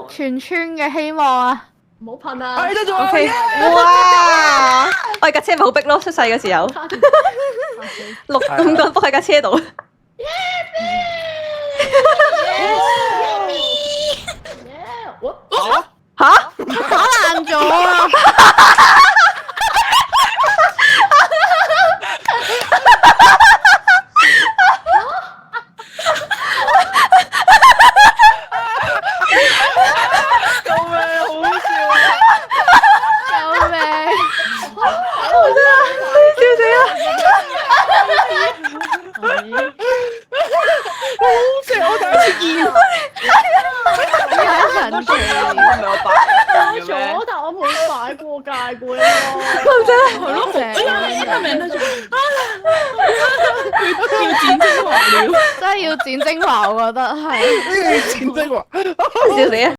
全村嘅希望啊！唔好噴啊！係得咗 OK，哇！我哋架車咪好逼咯，出世嘅時候6公斤伏喺架車度。吓？打爛咗啊！救命！好笑啊！救命！笑死啦！好笑，我第一次見。太神奇啦！係咪我擺嘅咩？咗，但我冇擺過界過呢係咯，個名都做，要剪精華了，真係要剪精華，我覺得係。剪精華。笑死啊！